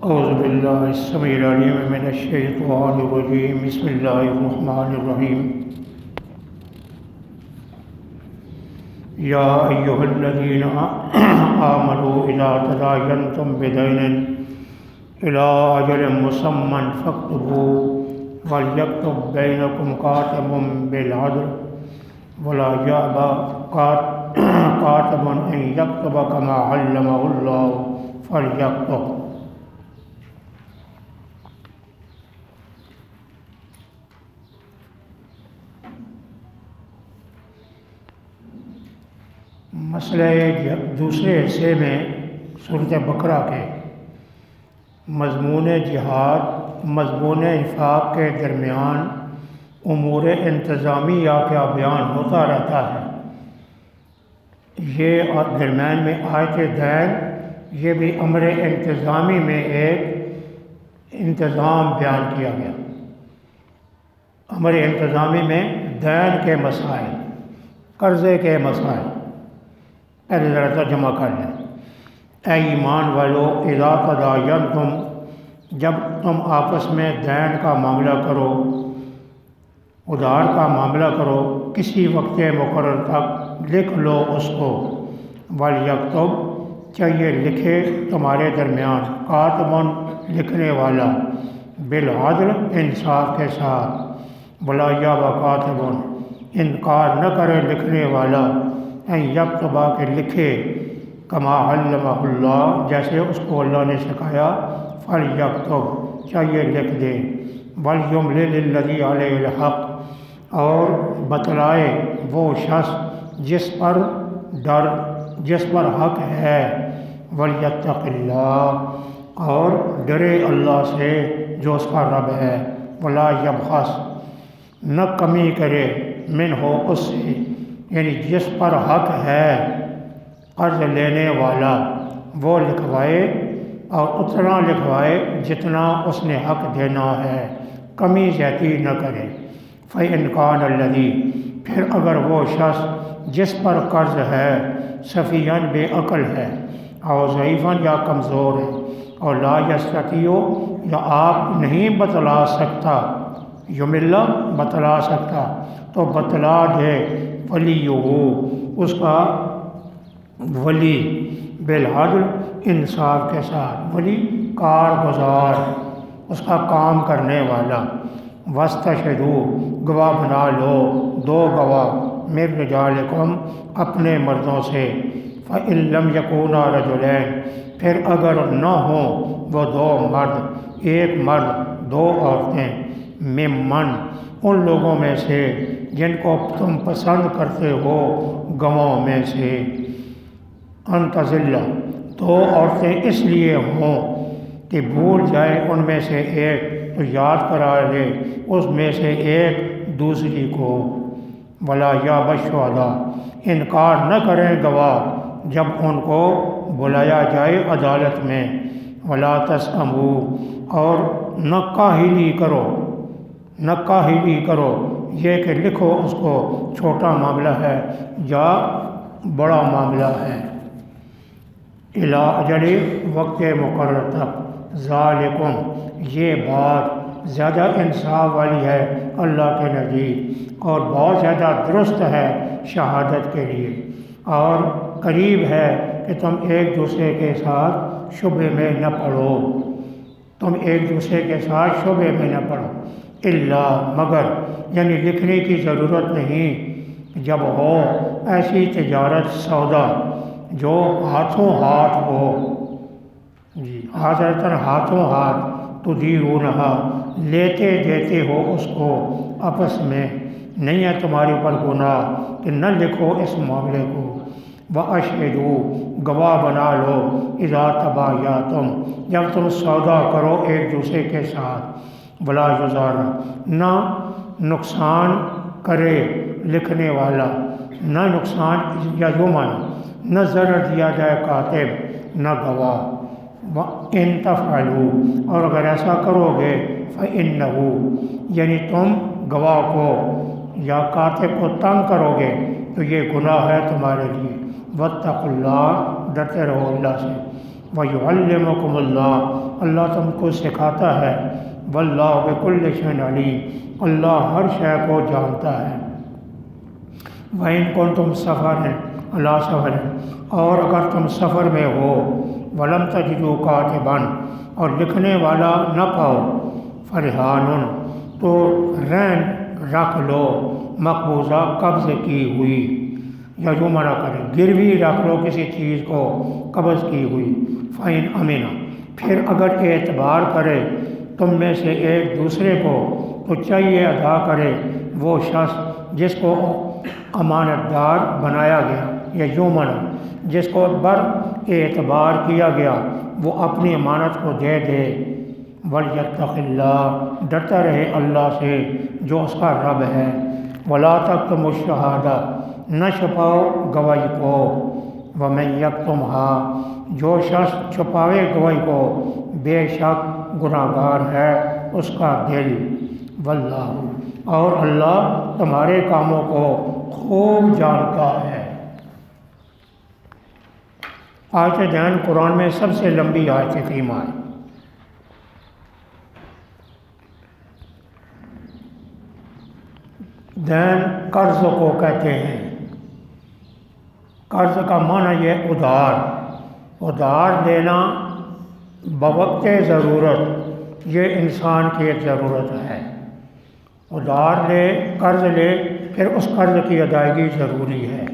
اعوذ باللہ السمیع العلیم من الشیطان الرجیم بسم اللہ الرحمن الرحیم یا ایہا الذین آمنوا اذا تداینتم بدین الی اجل مسمی فاکتبوه ولیکتب بینکم کاتب بالعدل ولا یأبی کاتب ان یکتب کما علمہ اللہ فلیکتب۔ مسئلہ دوسرے حصے میں سورۃ بقرہ کے مضمون جہاد، مضمون انفاق کے درمیان امور انتظامیہ کا بیان ہوتا رہتا ہے۔ یہ درمیان میں آیت دین، یہ بھی امر انتظامی میں ایک انتظام بیان کیا گیا۔ امر انتظامی میں دین کے مسائل، قرضے کے مسائل، پہلے ذرا ترجمہ کر لیں۔ اے ایمان والو، اذا تداینتم، جب تم آپس میں دین کا معاملہ کرو، ادھار کا معاملہ کرو، کسی وقت مقرر تک لکھ لو اس کو۔ ولیکتب، چاہیے لکھے تمہارے درمیان، کاتب، لکھنے والا، بالعدل، انصاف کے ساتھ، ولا یأبی کاتب، انکار نہ کرے لکھنے والا، ان یکتب، کہ لکھے، کما علمہ اللہ، جیسے اس کو اللہ نے سکھایا، فلیکتب، چاہیے لکھ دے۔ ولیملل الذی علیہ الحق، اور بتلائے وہ شخص جس پر حق ہے، ولیتق اللہ، اور ڈرے اللہ سے جو اس کا رب ہے، ولا یبخس، نہ کمی کرے، منہ، اس سے، یعنی جس پر حق ہے قرض لینے والا، وہ لکھوائے اور اتنا لکھوائے جتنا اس نے حق دینا ہے، کمی زیادتی نہ کرے۔ فَإِنْ كَانَ الَّذِي، پھر اگر وہ شخص جس پر قرض ہے، سفیہاً، بے عقل ہے، اور ضعیفاً، یا کمزور ہے، اور لا یستطیع، یا آپ نہیں بتلا سکتا، یمل، بتلا سکتا، تو بتلا دے ولیہ، اس کا ولی، بالعدل، انصاف کے ساتھ، ولی کارگزار، اس کا کام کرنے والا۔ واستشہدوا، گواہ بنا لو، دو گواہ، من رجالکم، اپنے مردوں سے۔ فإن لم یکونا رجلین، پھر اگر نہ ہوں وہ دو مرد، ایک مرد دو عورتیں، ممن، ان لوگوں میں سے جن کو تم پسند کرتے ہو گواہوں میں سے، ان تضل، دو عورتیں اس لیے ہوں کہ بھول جائے ان میں سے ایک تو یاد کرا لے اس میں سے ایک دوسری کو۔ ولا یأبی الشہداء، انکار نہ کریں گواہ جب ان کو بلایا جائے عدالت میں۔ ولا تسأموا، اور نہ کاہلی کرو، یہ کہ لکھو اس کو چھوٹا معاملہ ہے یا بڑا معاملہ ہے۔ الی اجل، وقت مقرر تک، ذالکم، یہ بات زیادہ انصاف والی ہے اللہ کے نزدیک، اور بہت زیادہ درست ہے شہادت کے لیے، اور قریب ہے کہ تم ایک دوسرے کے ساتھ شبہ میں نہ پڑو، اللہ، مگر، یعنی لکھنے کی ضرورت نہیں جب ہو ایسی تجارت، سودا جو ہاتھوں ہاتھ ہو، جی، حاضرتاً، ہاتھوں ہاتھ، تدیرونہا، لیتے دیتے ہو اس کو آپس میں، نہیں ہے تمہارے اوپر گناہ کہ نہ لکھو اس معاملے کو۔ وَأَشْهِدُوا، گواہ بنا لو، اذا تبایعتم، جب تم سودا کرو ایک دوسرے کے ساتھ۔ ولا یضار، نہ نقصان کرے لکھنے والا، نہ نقصان، یا یمن، نہ ضرر دیا جائے کاتب، نہ گواہ۔ وَإِن تفعلوا، اور اگر ایسا کرو گے، فَإِنَّهُ، یعنی تم گواہ کو یا کاتب کو تنگ کرو گے تو یہ گناہ ہے تمہارے لیے۔ واتقوا اللہ، ڈرتے رہو اللہ سے۔ وَيُعَلِّمُكُمُ اللَّهُ، اللہ تم کو سکھاتا ہے، واللہ بکل شیء علیم، اللہ ہر شے کو جانتا ہے۔ وَإِن كُنتُمْ سَفَرًا عَلَىٰ سَفَرٍ، اور اگر تم سفر میں ہو، وَلَمْ تَجِدُوا كَاتِبًا، اور لکھنے والا نہ پاؤ، فَرِحَانٌ، تو رہن رکھ لو، مقبوضہ قبض کی ہوئی، یا جو منع کرے گروی رکھ لو کسی چیز کو قبض کی ہوئی۔ فَإِنْ أَمِنَ، پھر اگر اعتبار کرے تم میں سے ایک دوسرے کو، تو چاہیے ادا کرے وہ شخص جس کو امانت دار بنایا گیا، یا یومن، جس کو بر اعتبار کیا گیا، وہ اپنی امانت کو دے دے۔ وَلْيَتَّقِ اللَّهَ، ڈرتا رہے اللہ سے جو اس کا رب ہے۔ وَلَا تَكْتُمُوا الشَّهَادَةَ، نہ چھپاؤ گواہی کو۔ وَمَن يَكْتُمْهَا، جو شخص چھپاوے گواہی کو، بے شک گناہگار ہے اس کا دل۔ واللہ، اور اللہ تمہارے کاموں کو خوب جانتا ہے۔ آیت دین قرآن میں سب سے لمبی آیت کریمہ ہے۔ دین قرض کو کہتے ہیں۔ قرض کا معنی یہ ادھار دینا بوقت ضرورت، یہ انسان کی ایک ضرورت ہے۔ ادھار لے، قرض لے، پھر اس قرض کی ادائیگی ضروری ہے۔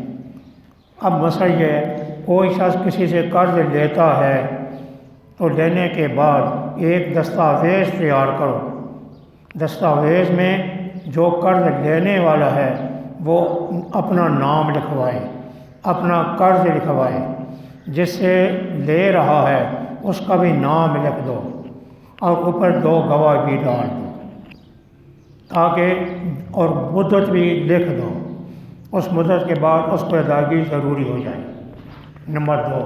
اب مسئلہ یہ ہے، کوئی شخص کسی سے قرض لیتا ہے تو لینے کے بعد ایک دستاویز تیار کرو۔ دستاویز میں جو قرض لینے والا ہے وہ اپنا نام لکھوائے، اپنا قرض لکھوائے، جس سے لے رہا ہے اس کا بھی نام لکھ دو، اور اوپر 2 گواہ بھی ڈال دو، تاکہ اور مدت بھی لکھ دو۔ اس مدت کے بعد اس کو ادائیگی ضروری ہو جائے۔ نمبر 2،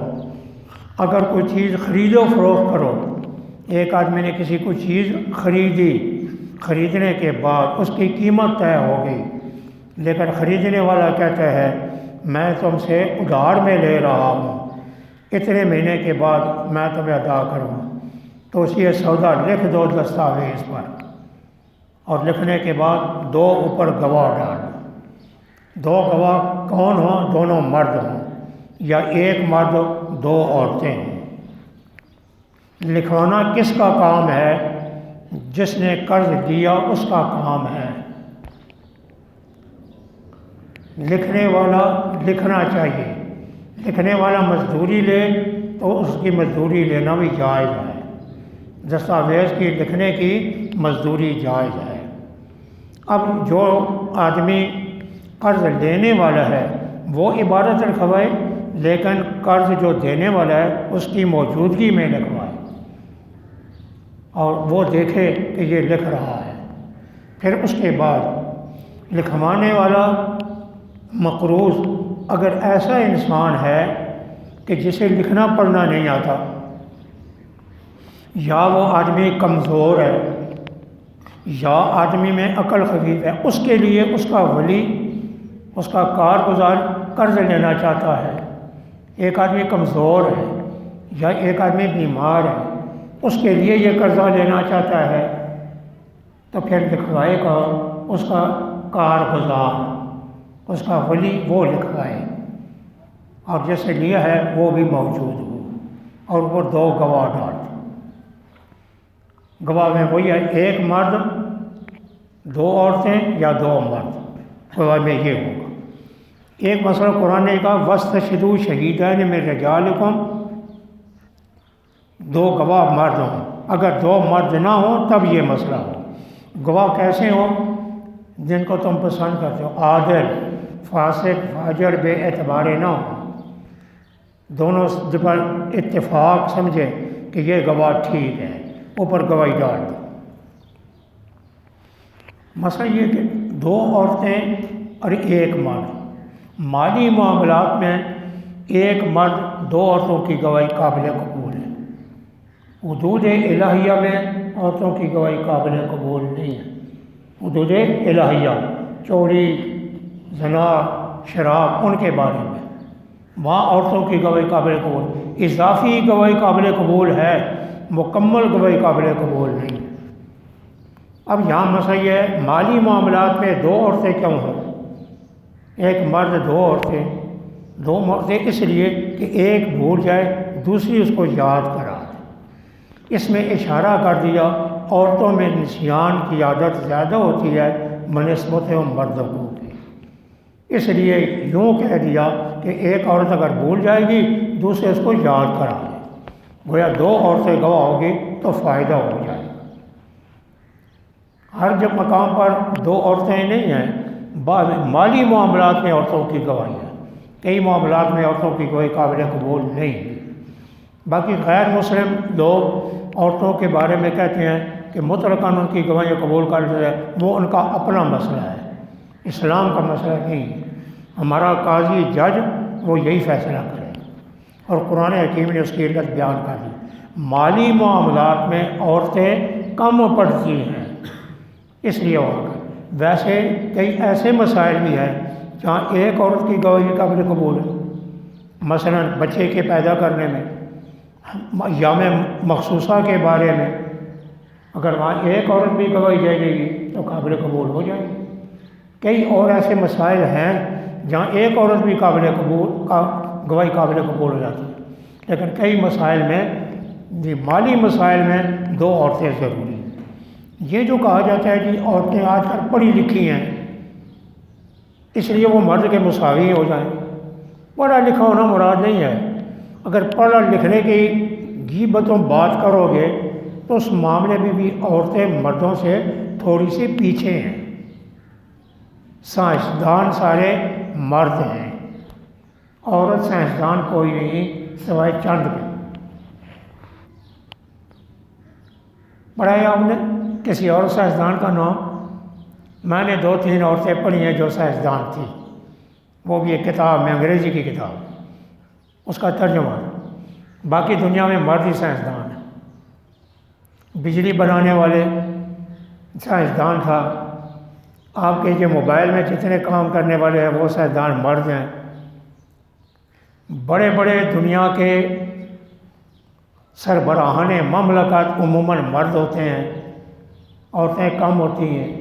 اگر کوئی چیز خرید و فروخت کرو، ایک آدمی نے کسی کو چیز خریدی، خریدنے کے بعد اس کی قیمت طے ہو گئی، لیکن خریدنے والا کہتا ہے میں تم سے ادھار میں لے رہا ہوں، اتنے مہینے کے بعد میں تمہیں ادا کروں، تو اس یہ سودا لکھ دو دستاویز پر، اور لکھنے کے بعد 2 اوپر گواہ ڈال دو۔ 2 گواہ کون ہوں؟ دونوں مرد ہوں، یا ایک مرد 2 عورتیں ہوں۔ لکھوانا کس کا کام ہے؟ جس نے قرض دیا اس کا کام ہے۔ لکھنے والا لکھنا چاہیے، لکھنے والا مزدوری لے تو اس کی مزدوری لینا بھی جائز ہے، دستاویز کی لکھنے کی مزدوری جائز ہے۔ اب جو آدمی قرض لینے والا ہے وہ عبارت لکھوائے، لیکن قرض جو دینے والا ہے اس کی موجودگی میں لکھوائے، اور وہ دیکھے کہ یہ لکھ رہا ہے۔ پھر اس کے بعد لکھوانے والا مقروض اگر ایسا انسان ہے کہ جسے لکھنا پڑھنا نہیں آتا، یا وہ آدمی کمزور ہے، یا آدمی میں عقل خفیف ہے، اس کے لیے اس کا ولی، اس کا کارگزار قرض لینا چاہتا ہے۔ ایک آدمی کمزور ہے یا ایک آدمی بیمار ہے، اس کے لیے یہ قرضہ لینا چاہتا ہے، تو پھر لکھوائے گا اس کا کارگزار، اس کا ولی، وہ لکھوائے، اور جیسے لیا ہے وہ بھی موجود ہو، اور وہ 2 گواہ ڈال دو۔ گواہ میں وہی ہے، ایک مرد 2 عورتیں یا 2 مرد، گواہ میں یہ ہوگا۔ ایک مسئلہ قرآن نے کہا وَاسْتَشْهِدُوا شَهِيدَيْنِ مِن رِجَالِكُمْ، 2 گواہ مرد ہوں، اگر 2 مرد نہ ہوں تب یہ مسئلہ ہو۔ گواہ کیسے ہوں؟ جن کو تم پسند کرتے ہو، عادل، فاسق، فاجر، بے اعتبار نہ ہو، دونوں جب اتفاق سمجھے کہ یہ گواہ ٹھیک ہے، اوپر گواہی ڈال دو۔ مسئلہ یہ کہ 2 عورتیں اور 1 مرد، مالی معاملات میں 1 مرد 2 عورتوں کی گواہی قابل قبول ہے، حدود الہیہ میں عورتوں کی گواہی قابل قبول نہیں ہے۔ حدود الہیہ، چوری، زنا، شراب، ان کے بارے میں وہاں عورتوں کی گواہی قابل قبول، اضافی گواہی قابل قبول ہے، مکمل گواہی قابل قبول نہیں۔ اب یہاں مسئلہ یہ ہے مالی معاملات میں دو عورتیں کیوں ہوں؟ ایک مرد دو عورتیں اس لیے کہ ایک بھول جائے دوسری اس کو یاد کرا دے۔ اس میں اشارہ کر دیا عورتوں میں نسیان کی عادت زیادہ ہوتی ہے بنسبت مردوں کو، اس لیے یوں کہہ دیا کہ ایک عورت اگر بھول جائے گی دوسرے اس کو یاد کرا دے، گویا دو عورتیں گواہ ہوگی تو فائدہ ہو جائے گا۔ ہر جب مقام پر دو عورتیں نہیں ہیں، مالی معاملات میں عورتوں کی گواہی ہے، کئی معاملات میں عورتوں کی گواہی قابل قبول نہیں۔ باقی غیر مسلم لوگ عورتوں کے بارے میں کہتے ہیں کہ مطلقاً ان کی گواہی قبول کر دے، وہ ان کا اپنا مسئلہ ہے، اسلام کا مسئلہ نہیں۔ ہمارا قاضی جج وہ یہی فیصلہ کرے، اور قرآن حکیم نے اس کی علت بیان کر دی۔ مالی معاملات میں عورتیں کم پڑھتی ہیں اس لیے ہوگا۔ ویسے کئی ایسے مسائل بھی ہیں جہاں ایک عورت کی گواہی قابل قبول ہے، مثلا بچے کے پیدا کرنے میں، ایام مخصوصہ کے بارے میں، اگر وہاں ایک عورت بھی گواہی دے دے گی تو قابل قبول ہو جائے گی۔ کئی اور ایسے مسائل ہیں جہاں ایک عورت بھی گواہی قابل قبول ہو جاتی ہے، لیکن کئی مسائل میں مالی مسائل میں دو عورتیں ضروری ہیں۔ یہ جو کہا جاتا ہے کہ عورتیں آج کل پڑھی لکھی ہیں اس لیے وہ مرد کے مساوی ہو جائیں، پڑھا لکھا ہونا مراد نہیں ہے۔ اگر پڑھا لکھنے کی غیبتوں بات کرو گے تو اس معاملے میں بھی عورتیں مردوں سے تھوڑی سی پیچھے ہیں۔ سائنسدان سارے مرد ہیں، عورت سائنسدان کوئی نہیں سوائے چند کے۔ پڑھا ہے آپ نے کسی اور سائنسدان کا نام؟ میں نے 2-3 عورتیں پڑھی ہیں جو سائنسدان تھی، وہ بھی ایک کتاب میں، انگریزی کی کتاب، اس کا ترجمہ۔ باقی دنیا میں مرد ہی سائنسدان ہیں۔ بجلی بنانے والے سائنسدان تھا، آپ کے جو موبائل میں جتنے کام کرنے والے ہیں وہ سائنسدان مرد ہیں۔ بڑے بڑے دنیا کے سربراہان مملکت عموماً مرد ہوتے ہیں، عورتیں کم ہوتی ہیں۔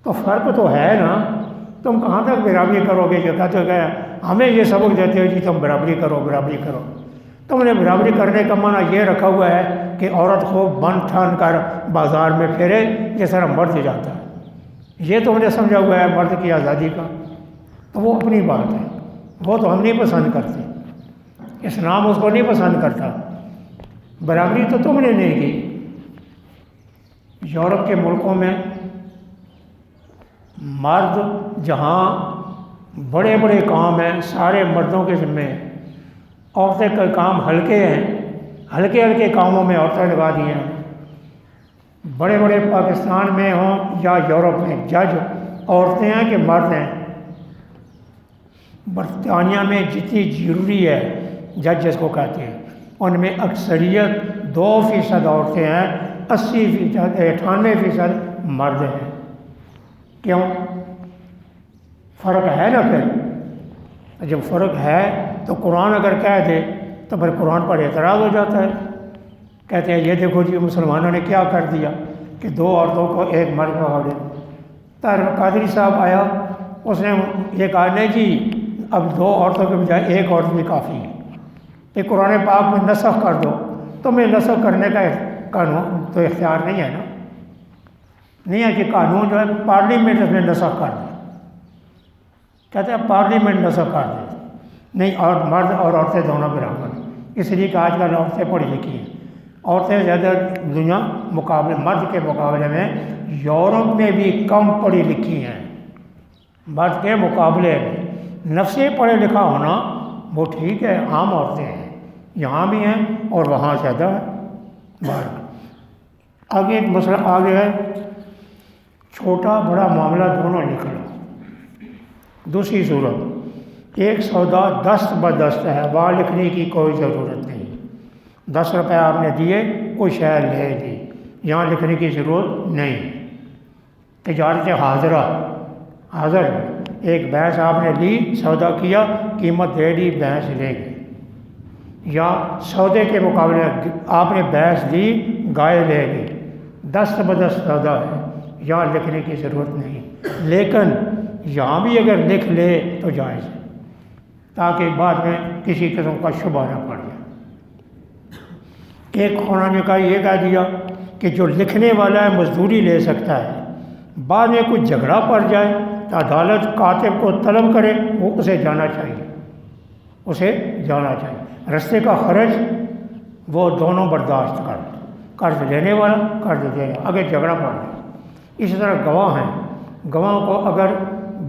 تو فرق تو ہے نا، تم کہاں تک برابری کرو گے؟ جو کہتے کہ ہمیں یہ سبق دیتے ہو جی تم برابری کرو برابری کرو۔ تم نے برابری کرنے کا معنی یہ رکھا ہوا ہے کہ عورت کو بن ٹھان کر بازار میں پھرے جس طرح مرد جاتا ہے، یہ تم نے سمجھا ہوا ہے مرد کی آزادی کا۔ تو وہ اپنی بات ہے، وہ تو ہم نہیں پسند کرتے، اسلام اس کو نہیں پسند کرتا۔ برابری تو تم نے نہیں کی۔ یورپ کے ملکوں میں مرد جہاں بڑے بڑے کام ہیں سارے مردوں کے ذمے ہیں، عورتیں کا کام ہلکے ہیں، ہلکے ہلکے کاموں میں عورتیں لگا دی ہیں۔ بڑے بڑے پاکستان میں ہوں یا یورپ میں جج عورتیں ہیں کہ مرد ہیں۔ برطانیہ میں جتنی ضروری ہے جج جس کو کہتے ہیں ان میں اکثریت 2% عورتیں ہیں، 80% 98% مرد ہیں۔ کیوں؟ فرق ہے نا پھر؟ جب فرق ہے تو قرآن اگر کہہ دے تو پھر قرآن پر اعتراض ہو جاتا ہے، کہتے ہیں یہ دیکھو جی مسلمانوں نے کیا کر دیا کہ 2 عورتوں کو ایک مرد کا حوالے۔ طاہر قادری صاحب آیا، اس نے یہ کہا نہیں جی اب 2 عورتوں کے بجائے ایک عورت بھی کافی ہے، کہ قرآن پاک میں نسخ کر دو۔ تمہیں نسخ کرنے کا قانون تو اختیار نہیں ہے نا، نہیں ہے کہ قانون جو ہے پارلیمنٹ اس میں نسخ کر دے، کہتے ہیں پارلیمنٹ نسخ کر دے، نہیں، اور مرد اور عورتیں دونوں برابر۔ اس لیے کہ آج کل عورتیں پڑھی لکھی ہیں، عورتیں زیادہ دنیا مقابلے مرد کے مقابلے میں یورپ میں بھی کم پڑھی لکھی ہیں مرد کے مقابلے میں۔ نفسے پڑھے لکھا ہونا وہ ٹھیک ہے، عام عورتیں ہیں، یہاں بھی ہیں اور وہاں زیادہ ہے باہر۔ آگے ایک مسئلہ آگے ہے، چھوٹا بڑا معاملہ دونوں لکھ لو۔ دوسری صورت، ایک سودا دست بدست ہے، وہاں لکھنے کی کوئی ضرورت نہیں، 10 روپے آپ نے دیے کوئی شے لے لی، یہاں لکھنے کی ضرورت نہیں۔ تجارت حاضرہ، حاضر، ایک بھینس آپ نے لی، سودا کیا، قیمت دے دی، بھینس لے گئی، یا سودے کے مقابلے آپ نے بھینس دی گائے لے لی، دست بدست سودا ہے، یہاں لکھنے کی ضرورت نہیں، لیکن یہاں بھی اگر لکھ لے تو جائز ہے، تاکہ بعد میں کسی قسم کا شبہ نہ پڑ جائے۔ ایک قرآن نے کہا یہ کہہ دیا کہ جو لکھنے والا ہے مزدوری لے سکتا ہے، بعد میں کچھ جھگڑا پڑ جائے تو عدالت کاتب کو طلب کرے، وہ اسے جانا چاہیے، اسے جانا چاہیے، رستے کا خرچ وہ دونوں برداشت کر، قرض لینے والا قرض دینے، اگر جھگڑا پڑ جائے۔ اسی طرح گواہ ہیں، گواہ کو اگر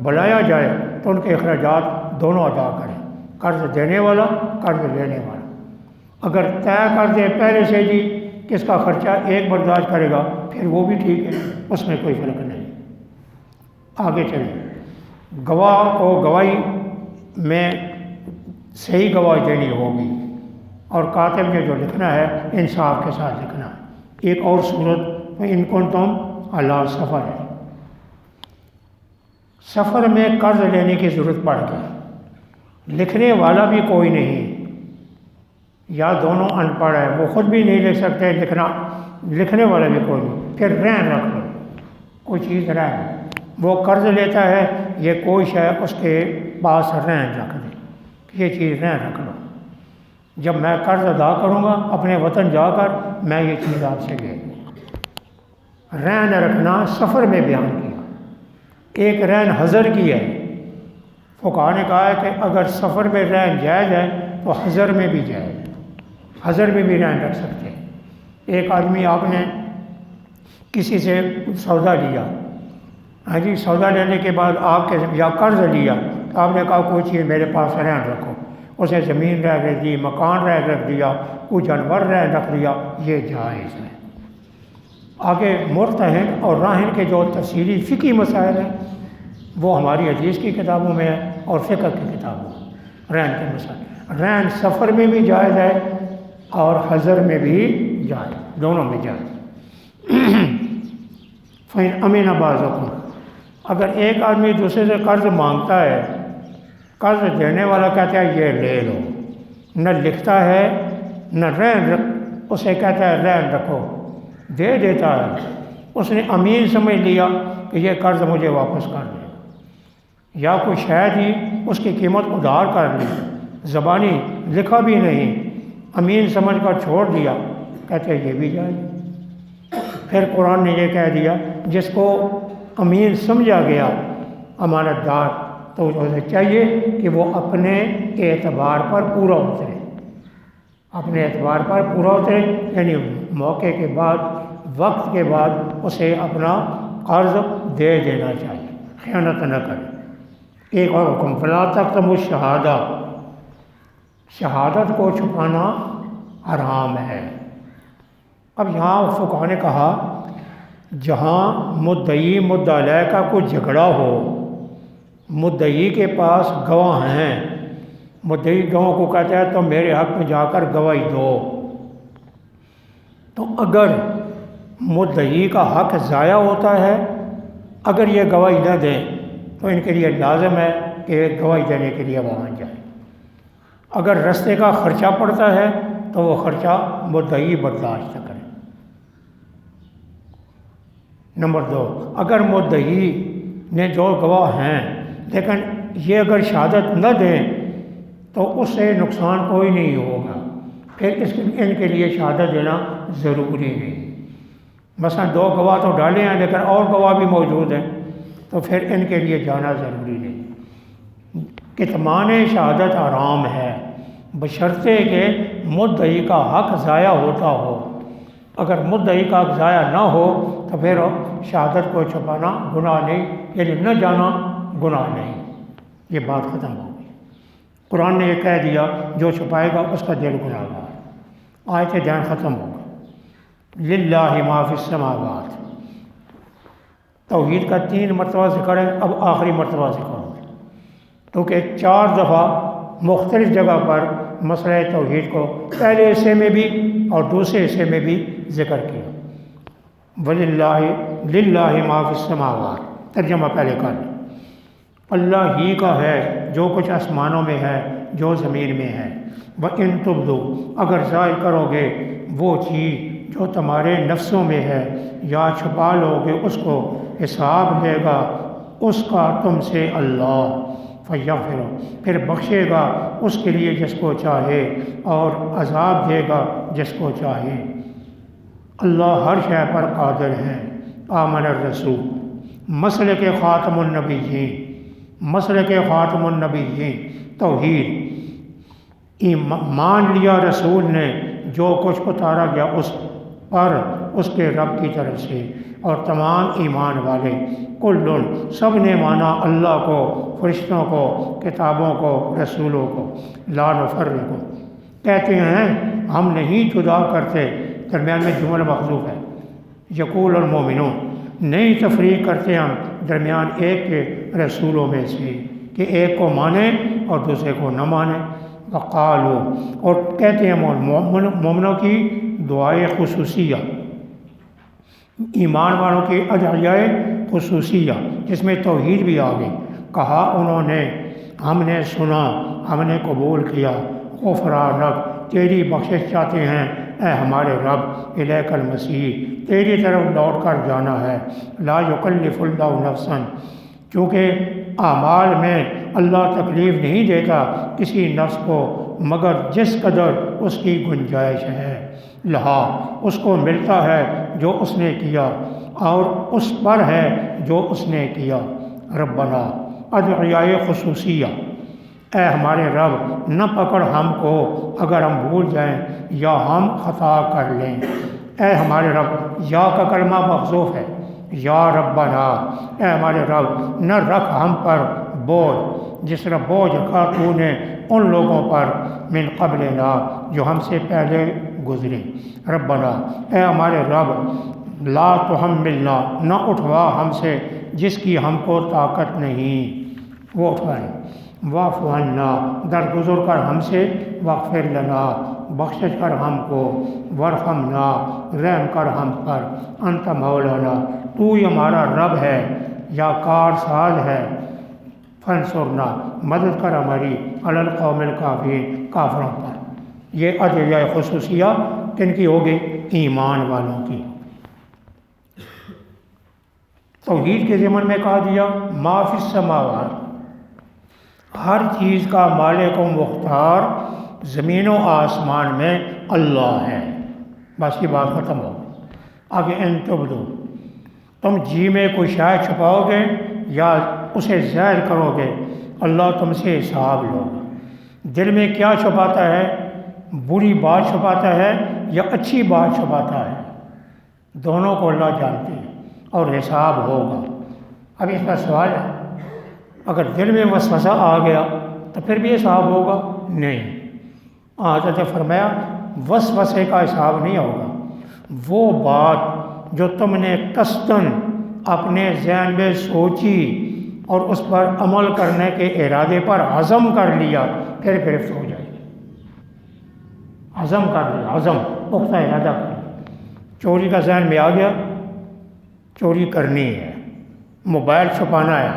بلایا جائے تو ان کے اخراجات دونوں ادا کریں، قرض دینے والا قرض لینے والا۔ اگر طے کر دے پہلے سے جی کس کا خرچہ ایک برداشت کرے گا، پھر وہ بھی ٹھیک ہے، اس میں کوئی فرق نہیں۔ آگے چلیں، گواہ کو گواہی میں صحیح گواہی دینی ہوگی، اور کاتب نے جو لکھنا ہے انصاف کے ساتھ لکھنا ہے۔ ایک اور صورت ان کو تم علی سفر ہے، سفر میں قرض لینے کی ضرورت پڑ گئی، لکھنے والا بھی کوئی نہیں، یا دونوں ان پڑھ ہے، وہ خود بھی نہیں لکھ سکتے، لکھنے والا بھی کوئی نہیں، پھر رہن رکھ لو، کوئی چیز رہن، وہ قرض لیتا ہے، یہ کوئی شے اس کے پاس رہن رکھ دے، یہ چیز رہن رکھ لو، جب میں قرض ادا کروں گا اپنے وطن جا کر میں یہ چیز آپ سے لے لوں۔ رہن رکھنا سفر میں بیان کیا، ایک رہن حضر کی ہے، فقہا نے کہا ہے کہ اگر سفر میں رہن جائز ہے تو حضر میں بھی جائز ہے، حضر میں بھی رہن رکھ سکتے ہیں۔ ایک آدمی آپ نے کسی سے سودا لیا، ہاں جی، سودا لینے کے بعد آپ کے یا قرض لیا تو آپ نے کہا کوئی چیز میرے پاس رہن رکھو، اسے زمین رہ رکھ دی، مکان رہ رکھ دیا، کوئی جانور رہن رکھ دیا، یہ جائز ہے۔ آگے مرتہن اور راہن کے جو تفصیلی فقہی مسائل ہیں وہ ہماری حدیث کی کتابوں میں ہے اور فقہ کی کتابوں میں، رہن کے مسائل، رہن سفر میں بھی جائز ہے اور حضر میں بھی جائز، دونوں میں جائز۔ فَإِنْ أَمِنَ بَعْضُكُمْ، اگر ایک آدمی دوسرے سے قرض مانگتا ہے، قرض دینے والا کہتا ہے یہ لے لو، نہ لکھتا ہے نہ اسے کہتا ہے رہن رکھو، دے دیتا ہے، اس نے امین سمجھ لیا کہ یہ قرض مجھے واپس کر دے، یا کوئی شے دی اس کی قیمت ادھار کر لی، زبانی لکھا بھی نہیں، امین سمجھ کر چھوڑ دیا، کہتے ہیں یہ بھی جائز۔ پھر قرآن نے یہ کہہ دیا جس کو امین سمجھا گیا امانت دار، تو اسے چاہیے کہ وہ اپنے اعتبار پر پورا اترے، اپنے اعتبار پر پورا اترے، یعنی موقع کے بعد، وقت کے بعد اسے اپنا قرض دے دینا چاہیے، خیانت نہ کرے۔ ایک اور حکم، فلا تکتموا الشہادہ، شہادت کو چھپانا حرام ہے۔ اب یہاں فقہا نے کہا جہاں مدعی مدعا علیہ کا کوئی جھگڑا ہو، مدعی کے پاس گواہ ہیں، مدعی گواہ کو کہتا ہے تو میرے حق میں جا کر گواہی دو، تو اگر مدعی کا حق ضائع ہوتا ہے، اگر یہ گواہی نہ دیں تو ان کے لیے لازم ہے کہ گواہی دینے کے لیے وہاں جائیں۔ اگر رستے کا خرچہ پڑتا ہے تو وہ خرچہ مدعی برداشت کرے۔ نمبر 2، اگر مدعی نے جو گواہ ہیں لیکن یہ اگر شہادت نہ دیں تو اس سے نقصان کوئی نہیں ہوگا، پھر ان کے لیے شہادت دینا ضروری نہیں۔ مثلا 2 گواہ تو ڈالے ہیں لیکن اور گواہ بھی موجود ہیں تو پھر ان کے لیے جانا ضروری نہیں۔ کتمان شہادت حرام ہے بشرطے کہ مدعی کا حق ضائع ہوتا ہو، اگر مدعی کا حق ضائع نہ ہو تو پھر شہادت کو چھپانا گناہ نہیں، یعنی نہ جانا گناہ نہیں، یہ بات ختم ہو گئی۔ قرآن نے یہ کہہ دیا جو چھپائے گا اس کا دل گناہ گار، آیت دھیان ختم ہو گئی۔ للہ ما فی السماوات، توحید کا 3 مرتبہ ذکر ہے، اب آخری مرتبہ ذکر ہو، کیونکہ 4 دفعہ مختلف جگہ پر مسئلہ توحید کو پہلے حصے میں بھی اور دوسرے حصے میں بھی ذکر کیا۔ للہ ما فی السماوات، ترجمہ پہلے کر لیں، اللہ ہی کا ہے جو کچھ آسمانوں میں ہے جو زمین میں ہے۔ وَإِن تُبْدُوا اگر ظاہر کرو گے وہ چیز جو تمہارے نفسوں میں ہے یا چھپا لو گے اس کو، حساب لے گا اس کا تم سے اللہ۔ فَيَغْفِرُ پھر بخشے گا اس کے لیے جس کو چاہے اور عذاب دے گا جس کو چاہے۔ اللہ ہر شے پر قادر ہے۔ آمن الرسول مسلک خاتم النبیین، مسلک خاتم النبیین توحید، مان لیا رسول نے جو کچھ اتارا گیا اس پر اس کے رب کی طرف سے، اور تمام ایمان والے کلن سب نے مانا اللہ کو، فرشتوں کو، کتابوں کو، رسولوں کو، لا نفرق کہتے ہیں ہم نہیں جدا کرتے، درمیان میں جمل محذوف ہے، یقول المومنون نہیں تفریق کرتے ہم درمیان ایک کے رسولوں میں سے کہ ایک کو مانے اور دوسرے کو نہ مانے۔ وقالو اور کہتے ہیں مومنوں کی دعائے خصوصیہ، ایمان والوں کی ادعیائے خصوصیہ جس میں توحید بھی آ گئی، کہا انہوں نے ہم نے سنا، ہم نے قبول کیا، غفرانک تیری بخشش چاہتے ہیں اے ہمارے رب، الیک المصیر تیری طرف لوٹ کر جانا ہے، لا یکلف اللہ نفسا کیونکہ اعمال میں اللہ تکلیف نہیں دیتا کسی نفس کو مگر جس قدر اس کی گنجائش ہے، لہا اس کو ملتا ہے جو اس نے کیا اور اس پر ہے جو اس نے کیا۔ ربنا ادعیائے خصوصیہ اے ہمارے رب نہ پکڑ ہم کو اگر ہم بھول جائیں یا ہم خطا کر لیں، اے ہمارے رب یا کا کلمہ محذوف ہے، یا ربنا اے ہمارے رب نہ رکھ ہم پر بوجھ جس طرح بوجھ رکھا تو نے ان لوگوں پر من قبلنا جو ہم سے پہلے گزرے۔ ربنا اے ہمارے رب لا تحملنا نہ اٹھوا ہم سے جس کی ہم کو طاقت نہیں، وہ اٹھوائیں، واعف عنا درگزر کر ہم سے، واغفر لنا بخشش کر ہم کو، وارحمنا رحم کر ہم پر، انت مولانا تو ہی ہمارا رب ہے یا کار ساز ہے، فانصرنا مدد کر ہماری علی القوم الکافرین کافروں پر۔ یہ ادعیہ خصوصیہ کن کی ہوگی؟ ایمان والوں کی۔ توحید کے ضمن میں کہا دیا ما فی السماوات ہر چیز کا مالک و مختار زمین و آسمان میں اللہ ہے، بس یہ بات ختم ہو۔ آگے ان تبدو تم جی میں کوئی شے چھپاؤ گے یا اسے ظاہر کرو گے اللہ تم سے حساب لو گا۔ دل میں کیا چھپاتا ہے؟ بری بات چھپاتا ہے یا اچھی بات چھپاتا ہے؟ دونوں کو اللہ جانتے ہیں اور حساب ہوگا۔ اب اس کا سوال ہے اگر دل میں وسوسہ آ گیا تو پھر بھی حساب ہوگا؟ نہیں۔ حضرت نے فرمایا وسوسے کا حساب نہیں ہوگا، وہ بات جو تم نے قصداً اپنے ذہن میں سوچی اور اس پر عمل کرنے کے ارادے پر عزم کر لیا پھر گرفت ہو جائے گی۔ عزم کر لیا، عزم پختہ ارادہ کر لیا۔ چوری کا ذہن میں آ گیا، چوری کرنی ہے، موبائل چھپانا ہے،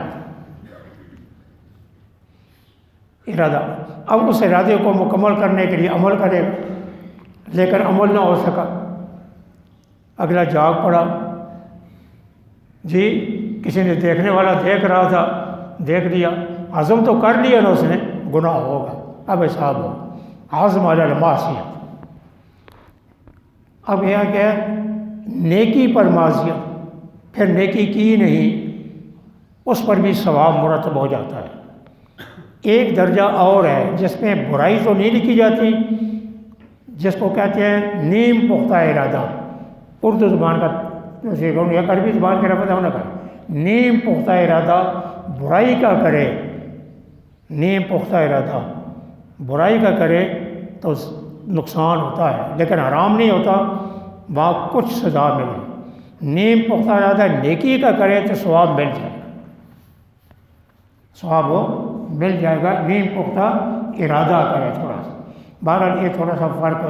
ارادہ، اب اس ارادے کو مکمل کرنے کے لیے عمل کرے گا، لیکن عمل نہ ہو سکا، اگلا جاگ پڑا، جی کسی نے دیکھنے والا دیکھ رہا تھا، دیکھ لیا، عزم تو کر لیا نا اس نے، گناہ ہوگا، اب حساب ہوگا، عزم علی المعصیہ۔ اب یہاں کیا ہے؟ نیکی پر معصیت، پھر نیکی کی نہیں، اس پر بھی ثواب مرتب ہو جاتا ہے۔ ایک درجہ اور ہے جس میں برائی تو نہیں لکھی جاتی، جس کو کہتے ہیں نیم پختہ ارادہ، اردو زبان کا یا عربی زبان کے رفظ ہونا کا نیم پختہ ارادہ برائی کا کرے، نیم پختہ ارادہ برائی کا کرے تو نقصان ہوتا ہے لیکن حرام نہیں ہوتا، وہاں کچھ سزا ملے۔ نیم پختہ ارادہ نیکی کا کرے تو ثواب مل جائے گا، ثواب وہ مل جائے گا، نیم پختہ ارادہ کرے تھوڑا سا۔ بہرحال یہ تھوڑا سا فرق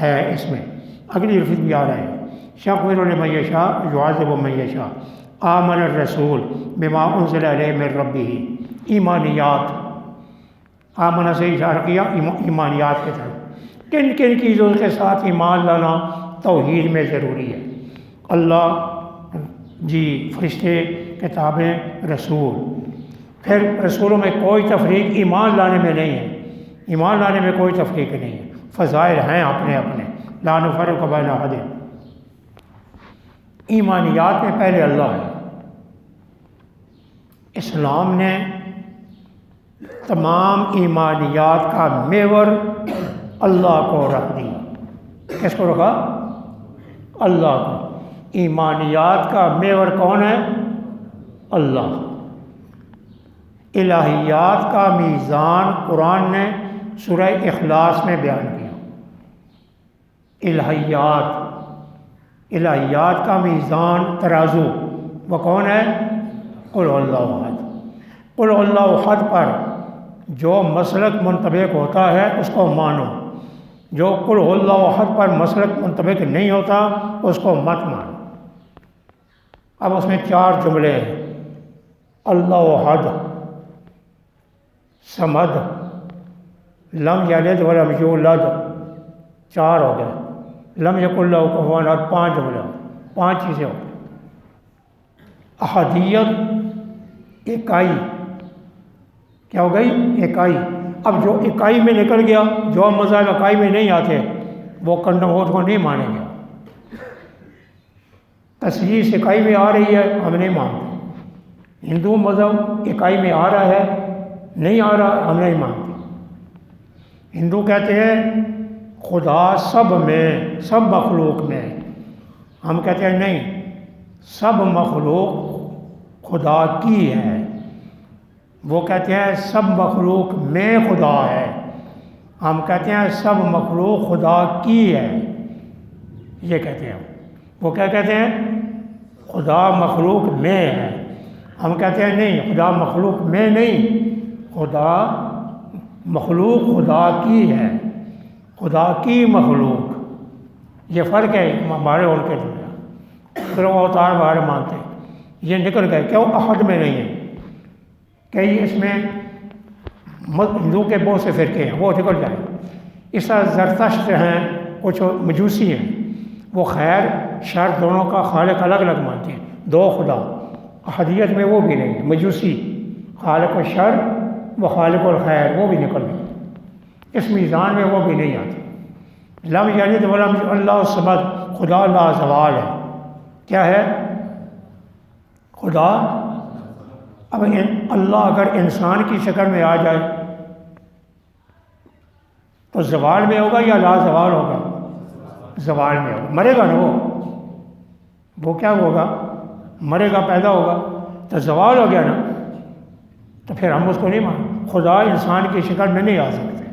ہے اس میں۔ اگلی لفظ بھی آ رہے ہیں یغفر لمن یشاء یعذب من یشاء آمن الرسول بما انزل الیہ من ربہ، ایمانیات آمنہ سے اشارہ کیا ایمانیات کی طرف۔ کن کن چیزوں کے ساتھ ایمان لانا توحید میں ضروری ہے؟ اللہ، جی، فرشتے، کتابیں، رسول۔ پھر رسولوں میں کوئی تفریق ایمان لانے میں نہیں ہے، ایمان لانے میں کوئی تفریق نہیں ہے، فضائل ہیں اپنے اپنے، لا نفرق بین احد۔ ایمانیات میں پہلے اللہ ہے۔ اسلام نے تمام ایمانیات کا محور اللہ کو رکھ دیا۔ کس کو رکھا؟ اللہ کو۔ ایمانیات کا محور کون ہے؟ اللہ۔ الہیات کا میزان قرآن نے سورہ اخلاص میں بیان کیا۔ الہیات کا میزان ترازو وہ کون ہے؟ قل اللہ احد۔ قل اللہ احد پر جو مسلک منطبق ہوتا ہے اس کو مانو، جو قل اللہ احد پر مسلک منطبق نہیں ہوتا اس کو مت مانو۔ اب اس میں 4 جملے ہیں، اللہ احد، صمد، لم یلد ولم یولد، 4 ہو گئے، لم یکن لہ کفوا احد، 5 جملے ہو، 5 چیزیں ہو۔ احدیت، اکائی، کیا ہو گئی؟ اکائی۔ اب جو اکائی میں نکل گیا، جو مذہب اکائی میں نہیں آتے وہ کنڈم کو نہیں مانیں گے۔ تثلیث اکائی میں آ رہی ہے، ہم نہیں مانتے۔ ہندو مذہب اکائی میں آ رہا ہے، نہیں آ رہا، ہم نہیں مانتے۔ ہندو کہتے ہیں خدا سب میں، سب مخلوق میں، ہم کہتے ہیں نہیں، سب مخلوق خدا کی ہے۔ وہ کہتے ہیں سب مخلوق میں خدا ہے، ہم کہتے ہیں سب مخلوق خدا کی ہے۔ یہ کہتے ہیں وہ کیا کہتے ہیں؟ خدا مخلوق میں ہے، ہم کہتے ہیں نہیں، خدا مخلوق میں نہیں، خدا مخلوق خدا کی ہے، خدا کی مخلوق۔ یہ فرق ہے ہمارے اور کے درمیان۔ پھر وہ اوتار باہر مانتے ہیں، یہ نکل گئے، کیوں؟ احد میں نہیں ہے۔ کئی اس میں ہندو کے بہت سے فرقے ہیں، وہ نکل جائیں۔ اس طرح زرتشت ہیں، کچھ مجوسی ہیں، وہ خیر شر دونوں کا خالق الگ الگ مانتے ہیں، 2 خدا۔ احدیت میں وہ بھی نہیں، مجوسی خالق الشر و خالق الخیر، وہ بھی نکل گئے، اس میزان میں وہ بھی نہیں آتے۔ لم یلد ولم یولد، اللہ الصمد، خدا لازوال ہے۔ کیا ہے؟ خدا۔ اب اللہ اگر انسان کی شکل میں آ جائے تو زوال میں ہوگا یا لازوال ہوگا؟ زوال میں ہوگا، مرے گا نا وہ کیا ہوگا؟ مرے گا، پیدا ہوگا، تو زوال ہو گیا نا، تو پھر ہم اس کو نہیں مانیں۔ خدا انسان کی شکل میں نہیں آ سکتے۔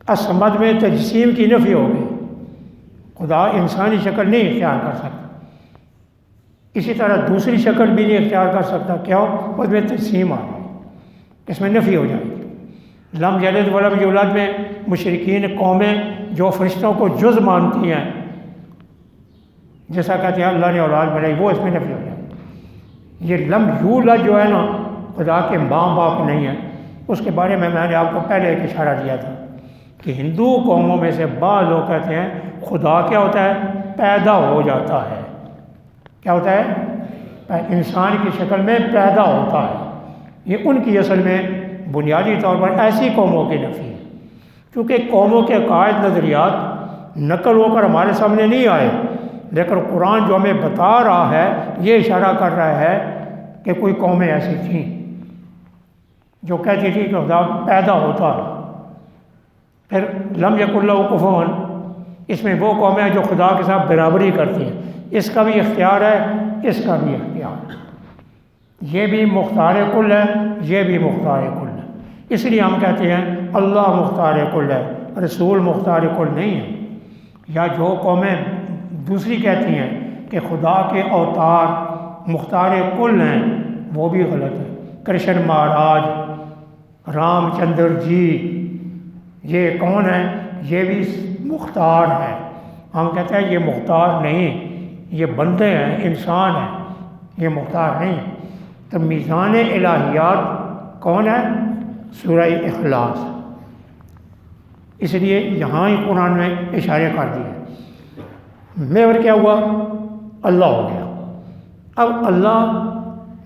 الصمد میں تجسیم کی نفی ہو گئی، خدا انسانی شکل نہیں اختیار کر سکتا۔ اسی طرح دوسری شکل بھی نہیں اختیار کر سکتا، کیوں؟ اس میں تجسیم آ گئی، اس میں نفی ہو جائے گی۔ لم یلد ولم یولد میں مشرکین قومیں جو فرشتوں کو جز مانتی ہیں، جیسا کہتے ہیں اللہ نے اولاد بنائی، وہ اس میں نفی ہو جائے گی۔ یہ لم یولد جو ہے نا، خدا کے ماں باپ نہیں ہے، اس کے بارے میں نے آپ کو پہلے ایک اشارہ دیا تھا کہ ہندو قوموں میں سے بعض لوگ کہتے ہیں خدا کیا ہوتا ہے؟ پیدا ہو جاتا ہے۔ کیا ہوتا ہے؟ انسان کی شکل میں پیدا ہوتا ہے۔ یہ ان کی اصل میں بنیادی طور پر ایسی قوموں کی نفی ہے، کیونکہ قوموں کے عقائد نظریات نقل ہو کر ہمارے سامنے نہیں آئے، لیکن قرآن جو ہمیں بتا رہا ہے یہ اشارہ کر رہا ہے کہ کوئی قومیں ایسی تھیں جو کہتی تھی کہ خدا پیدا ہوتا ہے۔ پھر لم یکن لہ کفوا، اس میں وہ قومیں ہیں جو خدا کے ساتھ برابری کرتی ہیں، اس کا بھی اختیار ہے، اس کا بھی اختیار ہے، یہ بھی مختار کل ہے، یہ بھی مختار کل ہے۔ اس لیے ہم کہتے ہیں اللہ مختار کل ہے، رسول مختار کل نہیں ہے۔ یا جو قومیں دوسری کہتی ہیں کہ خدا کے اوتار مختار کل ہیں، وہ بھی غلط ہے۔ کرشن مہاراج، رام چندر جی، یہ کون ہیں؟ یہ بھی مختار ہے۔ ہم کہتے ہیں یہ مختار نہیں، یہ بندے ہیں، انسان ہیں، یہ مختار نہیں۔ تو میزان الہیات کون ہے؟ سورہ اخلاص، اس لیے یہاں ہی قرآن میں اشارے کر دیے۔ محور کیا ہوا؟ اللہ ہو گیا۔ اب اللہ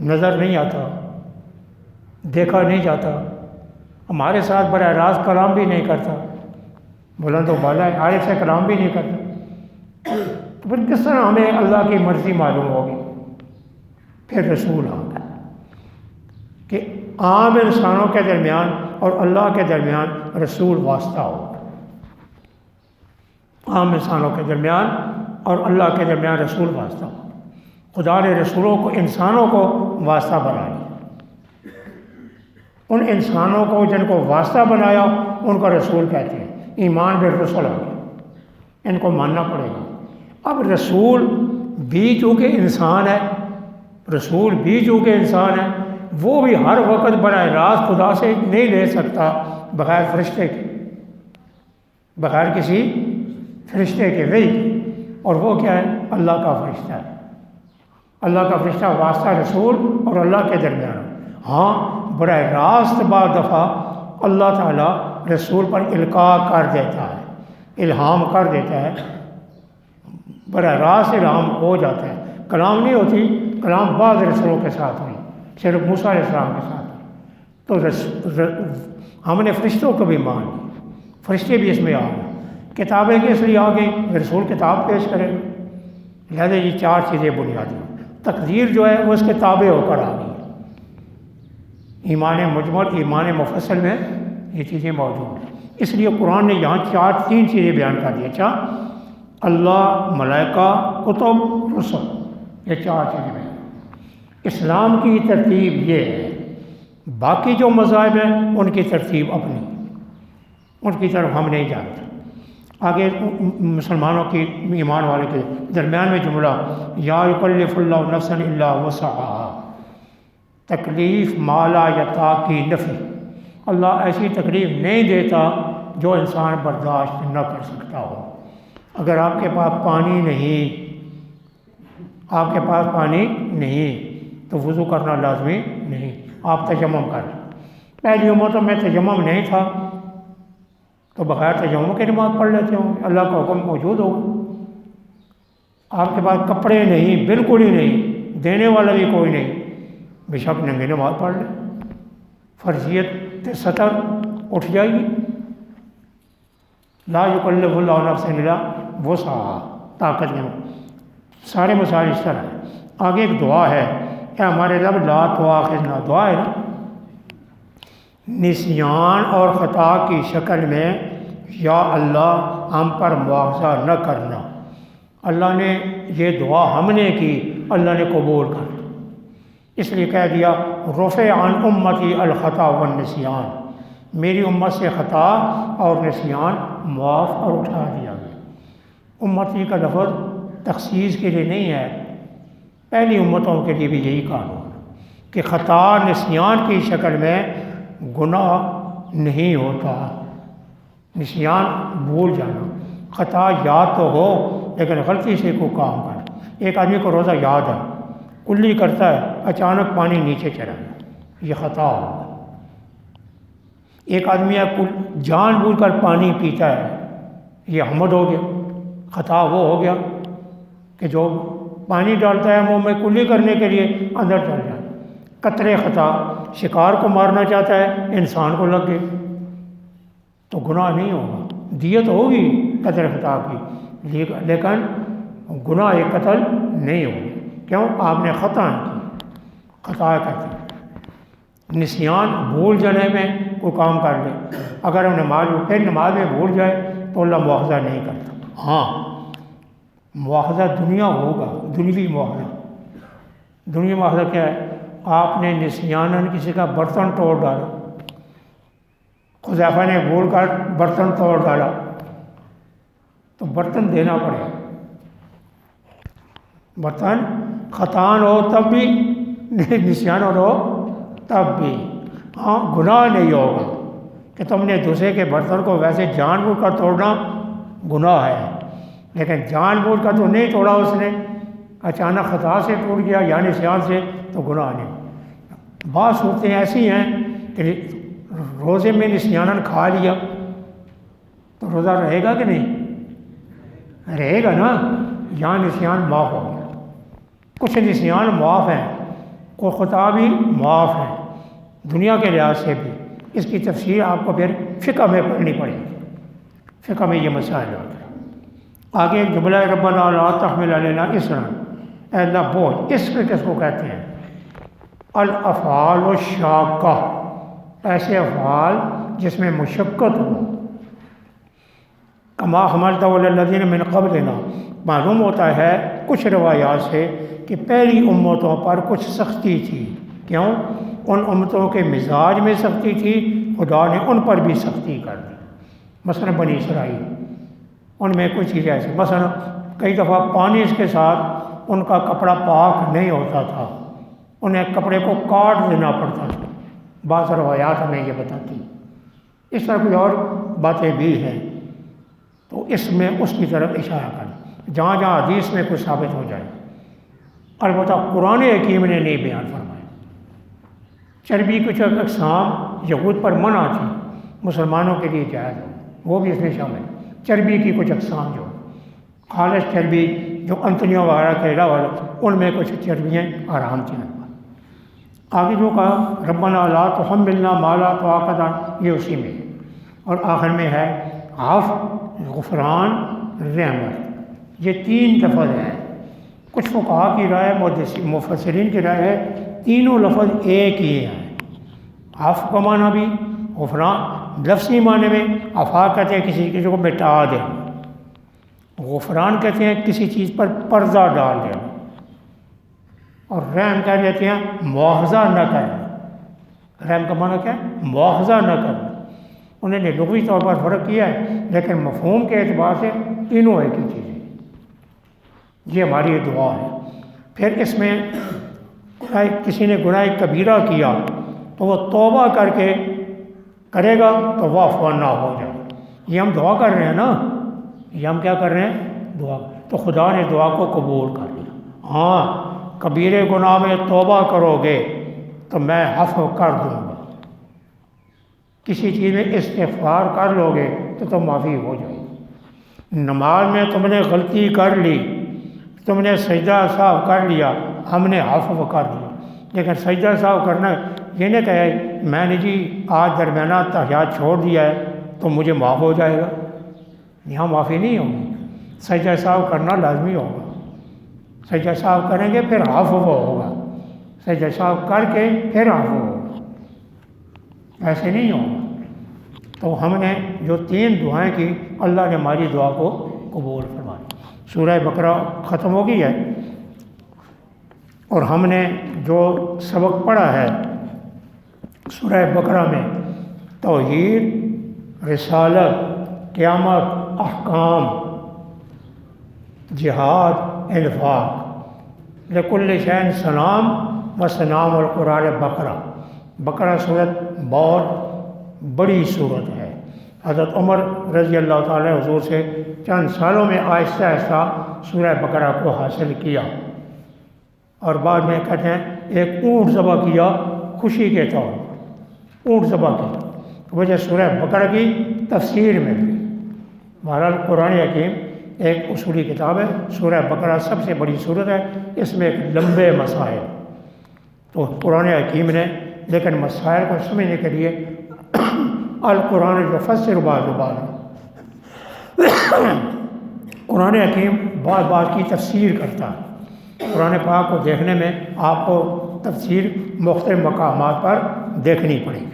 نظر نہیں آتا، دیکھا نہیں جاتا، ہمارے ساتھ براہ راست کلام بھی نہیں کرتا، بلند و بالا ہے، عارف سے کلام بھی نہیں کرتا، تو پھر کس طرح ہمیں اللہ کی مرضی معلوم ہوگی؟ پھر رسول آ گیا کہ عام انسانوں کے درمیان اور اللہ کے درمیان رسول واسطہ ہو، عام انسانوں کے درمیان اور اللہ کے درمیان رسول واسطہ ہو۔ خدا نے رسولوں کو، انسانوں کو واسطہ بنا دیا۔ ان انسانوں کو جن کو واسطہ بنایا ان کو رسول کہتے ہیں۔ ایمان بالرسل آ گیا، ان کو ماننا پڑے گا۔ اب رسول بھی چونکہ انسان ہے، رسول بھی چونکہ انسان ہے، وہ بھی ہر وقت براہ راست خدا سے نہیں لے سکتا بغیر فرشتے کے، بغیر کسی فرشتے کے وحی کے، اور وہ کیا ہے؟ اللہ کا فرشتہ ہے۔ اللہ کا فرشتہ واسطہ رسول اور اللہ کے درمیان۔ ہاں براہ راست بعض دفعہ اللہ تعالیٰ رسول پر القاء کر دیتا ہے، الہام کر دیتا ہے، براہ راست الہام ہو جاتا ہے، کلام نہیں ہوتی، کلام بعض رسولوں کے ساتھ ہوئی، صرف موسیٰ علیہ السلام کے ساتھ۔ تو ہم نے فرشتوں کو بھی مان لی، فرشتے بھی اس میں آ گئے، کتابیں کس لیے آ گئی؟ رسول کتاب پیش کرے گا۔ لہٰذا یہ چار چیزیں بنیادی، تقدیر جو ہے وہ اس کے تابع ہو کر آ گئی۔ ایمان مجمل، ایمان مفصل میں یہ چیزیں موجود ہیں۔ اس لیے قرآن نے یہاں تین چیزیں بیان کر دی۔ اچھا، اللہ، ملائکہ، کتب، رسل، یہ چار چیزیں بیان۔ اسلام کی ترتیب یہ ہے، باقی جو مذاہب ہیں ان کی ترتیب اپنی، ان کی طرف ہم نہیں جانتے۔ آگے مسلمانوں کی، ایمان والے کے درمیان میں جملہ، یا یکلف اللہ نفسا الا وسعہا، تکلیف مالا یطاق کی نفی۔ اللہ ایسی تکلیف نہیں دیتا جو انسان برداشت نہ کر سکتا ہو۔ اگر آپ کے پاس پانی نہیں تو وضو کرنا لازمی نہیں، آپ تیمم کر لیں۔ پہلی امتوں میں تیمم نہیں تھا تو بغیر تیمم کی نماز پڑھ لیتے ہوں، اللہ کا حکم موجود ہوگا۔ آپ کے پاس کپڑے نہیں، بالکل ہی نہیں، دینے والا بھی کوئی نہیں، بے شک ننگے نماز پڑھ لیں، فرضیت سطر اٹھ جائے گی۔ لا یکلف اللہ نفسا الا وسعہا، طاقت میں سارے مسائل اس طرح ہیں۔ آگے ایک دعا ہے کہ ہمارے رب لا تؤاخذنا، دعا ہے نا، نسیان اور خطا کی شکل میں یا اللہ ہم پر مواخذہ نہ کرنا۔ اللہ نے یہ دعا ہم نے کی، اللہ نے قبول کر لی، اس لیے کہہ دیا رفع عن امتی الخطا والنسیان، میری امت سے خطا اور نسیان معاف اور اٹھا دیا گیا۔ امتی کا لفظ تخصیص کے لیے نہیں ہے، پہلی امتوں کے لیے بھی یہی قانون کہ خطا نسیان کی شکل میں گناہ نہیں ہوتا۔ نسیان بھول جانا، خطا یاد تو ہو لیکن غلطی سے کوئی کام کر، ایک آدمی کو روزہ یاد ہے، کلی کرتا ہے، اچانک پانی نیچے چلا گیا، یہ خطا ہوگا۔ ایک آدمی جان بوجھ کر پانی پیتا ہے، یہ حمد ہو گیا۔ خطا وہ ہو گیا کہ جو پانی ڈالتا ہے منہ میں کلی کرنے کے لیے اندر چل جائے۔ قطرے خطا، شکار کو مارنا چاہتا ہے، انسان کو لگ گئے تو گناہ نہیں ہوگا، دیت ہوگی قطرے خطا کی، لیکن گناہ قتل نہیں ہوگی۔ کیوں؟ آپ نے خطا کی، خطا کہتے ہیں نسیان، بھول جانے میں کوئی کام کر لے، اگر ہم نماز میں بھول جائے تو اللہ مواخذہ نہیں کرتا۔ ہاں مواخذہ دنیا ہوگا، دنیوی مواخذہ۔ دنیوی مواخذہ کیا ہے؟ آپ نے نسیاناً کسی کا برتن توڑ ڈالا، حذیفہ نے بھول کر برتن توڑ ڈالا تو برتن دینا پڑے گا۔ برتن خطان ہو تب بھی، نسیان ہو تب بھی، ہاں گناہ نہیں ہوگا کہ تم نے دوسرے کے برتن کو ویسے جان بوجھ کر توڑنا گناہ ہے، لیکن جان بوجھ کر تو نہیں توڑا اس نے، اچانک خطا سے ٹوٹ گیا یا نسیان سے، تو گناہ نہیں۔ بعض صورتیں ایسی ہیں کہ روزے میں نسیاناً کھا لیا تو روزہ رہے گا کہ نہیں؟ رہے گا نا. یہاں نسیان معاف ہو گیا. کچھ نسیان معاف ہیں، کوئی خطا بھی معاف ہے دنیا کے لحاظ سے بھی. اس کی تفسیر آپ کو پھر فقہ میں پڑھنی پڑے گی، فقہ میں یہ مسائل ہوتے ہیں. آگے ایک جملہ ہے ربنا لا تحمل علینا اسرا، اے اللہ بوجھ. اسر کس کو کہتے ہیں؟ الافعال الشاقہ، ایسے افعال جس میں مشقت ہو. کما حملتہ علی الذین من قبلنا، معلوم ہوتا ہے کچھ روایات سے کہ پہلی امتوں پر کچھ سختی تھی. کیوں؟ ان امتوں کے مزاج میں سختی تھی، خدا نے ان پر بھی سختی کر دی. مثلا بنی اسرائیل، ان میں کچھ چیزیں ایسی، مثلا کئی دفعہ پانی کے ساتھ ان کا کپڑا پاک نہیں ہوتا تھا، انہیں کپڑے کو کاٹ دینا پڑتا تھا. بعض روایات ہمیں یہ بتاتی. اس طرح کوئی اور باتیں بھی ہیں. تو اس میں اس کی طرف اشارہ کریں جہاں جہاں حدیث میں کچھ ثابت ہو جائے. البتہ قرآن حکیم نے نہیں بیان فرمایا. چربی کچھ اقسام یہود پر منع تھی، مسلمانوں کے لیے جائز ہو، وہ بھی اس میں شامل ہے. چربی کی کچھ اقسام جو خالص چربی جو انتڑیوں وغیرہ کے علاوہ ان میں کچھ چربیاں حرام تھیں. آگے جو کہا ربنا لا تحملنا ما لا طاقت لنا، یہ اسی میں. اور آخر میں ہے عفو، غفران، رحمت. یہ تین لفظ ہیں. کچھ فقہا کی رائے، مفسرین کی رائے ہے تینوں لفظ ایک ہی ہیں. عفو کا معنی بھی، غفران لفظی معنی میں عفا کہتے ہیں کسی چیز کو مٹا دینا، غفران کہتے ہیں کسی چیز پر پردہ ڈال دینا، اور رحم کہہ دیتے ہیں مواخذہ نہ کرنا. رحم کا معنی کیا ہے؟ مواخذہ نہ کرنا. انہوں نے لغوی طور پر فرق کیا ہے، لیکن مفہوم کے اعتبار سے تینوں ایک ہی چیزیں. یہ ہماری دعا ہے. پھر اس میں کسی نے گناہ کبیرہ کیا تو وہ توبہ کر کے کرے گا تو واہ نہ ہو جائے. یہ ہم دعا کر رہے ہیں نا، یہ ہم کیا کر رہے ہیں؟ دعا. تو خدا نے دعا کو قبول کر لیا. ہاں، کبیرے گناہ میں توبہ کرو گے تو میں عفو کر دوں گا. کسی چیز میں استغفار کر لو گے تو تم معافی ہو جائے گی. نماز میں تم نے غلطی کر لی، تم نے سجدہ صاف کر لیا، ہم نے عفو کر دیا. لیکن سجدہ صاف کرنا یہ نہیں کہے میں نے جی آج درمیانہ تحیات چھوڑ دیا ہے تو مجھے معاف ہو جائے گا. یہاں معافی نہیں ہوگی. سجدہ صاف کرنا لازمی ہوگا. سجدہ صاف کریں گے پھر عفو ہوگا، سجدہ صاف کر کے پھر عفو ہوگا، ایسے نہیں ہوگا. تو ہم نے جو تین دعائیں کی اللہ نے ہماری دعا کو قبول فرمایا. سورہ بقرہ ختم ہو گئی ہے اور ہم نے جو سبق پڑھا ہے سورہ بقرہ میں توحید، رسالت، قیامت، احکام، جہاد، انفاق، لکل شین سلام و سلام القرآن بقرہ. بقرہ صورت بہت بڑی صورت ہے. حضرت عمر رضی اللہ تعالیٰ حضور سے چند سالوں میں آہستہ آہستہ سورہ بقرہ کو حاصل کیا، اور بعد میں کہتے ہیں ایک اونٹ ذبح کیا خوشی کے طور پر. اونٹ ذبح کیا وجہ سورہ بقرہ کی تفسیر میں بھی. بہرحال قرآن حکیم ایک اصولی کتاب ہے. سورہ بقرہ سب سے بڑی صورت ہے، اس میں ایک لمبے مسائل. تو قرآن حکیم نے لیکن مسائل کو سمجھنے کے لیے القرآن یفسر بعض بعض، قرآن حکیم بعض بعض کی تفسیر کرتا ہے. قرآن پاک کو دیکھنے میں آپ کو تفسیر مختلف مقامات پر دیکھنی پڑے گی.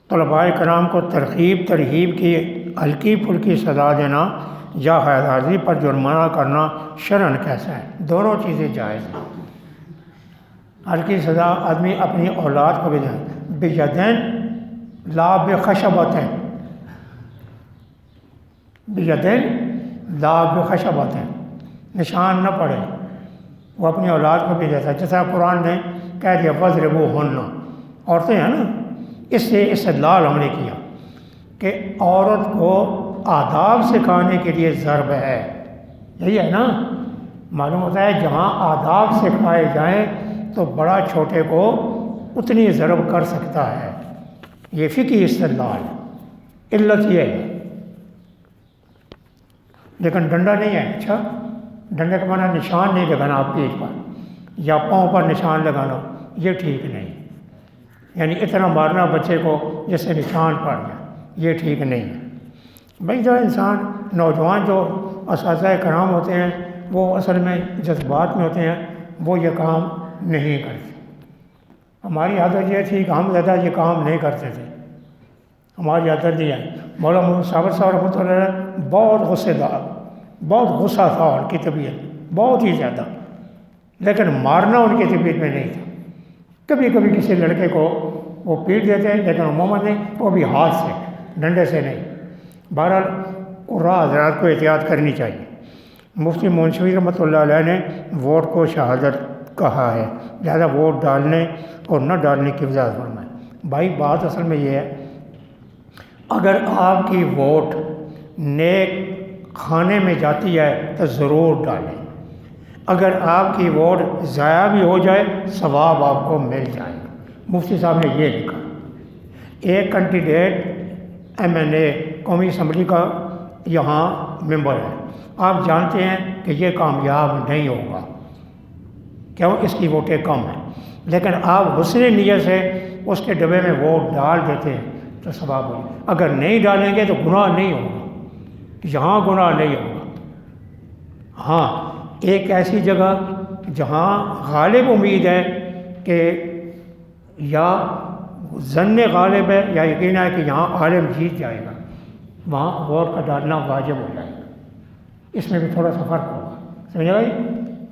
طلباء کرام کو ترغیب کی ہلکی پھلکی سزا دینا یا غیرحاضری پر جرمانہ کرنا شرعاً کیسا ہے؟ دونوں چیزیں جائز ہیں. ہلکی سزا آدمی اپنی اولاد کو بھی دیں، بیدین لا بخشبتین، بیدین لا بخشبتین، نشان نہ پڑے، وہ اپنی اولاد کو بھی دیتا ہے. جیسا قرآن نے کہہ دیا وَاضْرِبُوهُنَّ، عورتیں ہیں نا، اس سے استدلال ہم نے کیا کہ عورت کو آداب سکھانے کے لیے ضرب ہے. یہی ہے نا، معلوم ہوتا ہے جہاں آداب سکھائے جائیں تو بڑا چھوٹے کو اتنی ضرب کر سکتا ہے۔ یہ فقہی استدلال ہے، علت یہ ہے۔ لیکن ڈنڈا نہیں ہے۔ اچھا، ڈنڈے کا معنی نشان نہیں لگانا آپ پیٹھ پر یا پاؤں پر نشان لگانا، یہ ٹھیک نہیں۔ یعنی اتنا مارنا بچے کو جس سے نشان پڑ جائے، یہ ٹھیک نہیں ہے۔ بھائی جو انسان نوجوان جو اساتذہ کرام ہوتے ہیں وہ اصل میں جذبات میں ہوتے ہیں، وہ یہ کام نہیں کرتے۔ ہماری عادت یہ تھی کہ ہم زیادہ یہ کام نہیں کرتے تھے، ہماری عادت یہ ہے۔ مولانا محمد صابر صاحب رحمۃ اللہ علیہ بہت غصے دار، بہت غصہ تھا ان کی طبیعت، بہت ہی زیادہ، لیکن مارنا ان کی طبیعت میں نہیں تھا۔ کبھی کبھی کسی لڑکے کو وہ پیٹ دیتے، لیکن عموماً نہیں، وہ بھی ہاتھ سے، ڈنڈے سے نہیں۔ بہرحال قراء حضرات کو احتیاط کرنی چاہیے۔ مفتی منشوی رحمۃ اللہ علیہ نے ووٹ کو شہادت کہا ہے، لہذا ووٹ ڈالنے اور نہ ڈالنے کی وضاحت فرمائیں۔ بھائی بات اصل میں یہ ہے، اگر آپ کی ووٹ نیک کھانے میں جاتی ہے تو ضرور ڈالیں۔ اگر آپ کی ووٹ ضائع بھی ہو جائے ثواب آپ کو مل جائے گا۔ مفتی صاحب نے یہ لکھا۔ ایک کینڈیڈیٹ ایم این اے قومی اسمبلی کا یہاں ممبر ہے، آپ جانتے ہیں کہ یہ کامیاب نہیں ہوگا، کیوں؟ اس کی ووٹیں کم ہیں، لیکن آپ حسن نیت سے اس کے ڈبے میں ووٹ ڈال دیتے ہیں تو ثواب ہوگا۔ اگر نہیں ڈالیں گے تو گناہ نہیں ہوگا، یہاں گناہ نہیں ہوگا۔ ہاں، ایک ایسی جگہ جہاں غالب امید ہے کہ یا ظن غالب ہے یا یقین ہے کہ یہاں عالم جیت جائے گا، وہاں ووٹ کا ڈالنا واجب ہو جائے گا۔ اس میں بھی تھوڑا سا فرق ہوگا، سمجھ آئی؟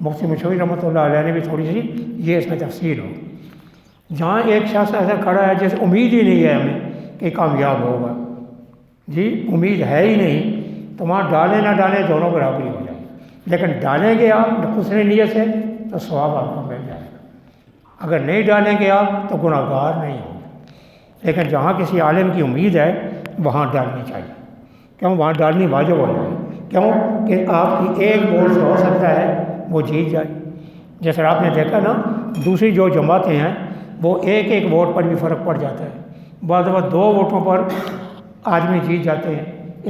مفتی مشوی رحمۃ اللہ علیہ نے بھی تھوڑی سی یہ اس میں تفصیل ہو۔ جہاں ایک شخص ایسا کھڑا ہے جیسے امید ہی نہیں ہے ہمیں کہ کامیاب ہوگا، جی امید ہے ہی نہیں، تو وہاں ڈالیں نہ ڈالیں دونوں برابری ہو جائے گی۔ لیکن ڈالیں گے آپ حسن نیت سے تو ثواب آپ کو مل جائے گا، اگر نہیں ڈالیں گے آپ تو گناہ گار نہیں ہوں گے۔ لیکن جہاں کسی عالم کی امید ہے وہاں ڈالنی چاہیے، کیوں؟ وہاں ڈالنی واجب ہو جائے، کیوں کہ آپ کی ایک ووٹ سے ہو سکتا ہے وہ جیت جائے۔ جیسے آپ نے دیکھا نا، دوسری جو جماعتیں ہیں وہ ایک ایک ووٹ پر بھی فرق پڑ جاتا ہے، بعض دفعہ 2 ووٹوں پر آدمی جیت جاتے ہیں،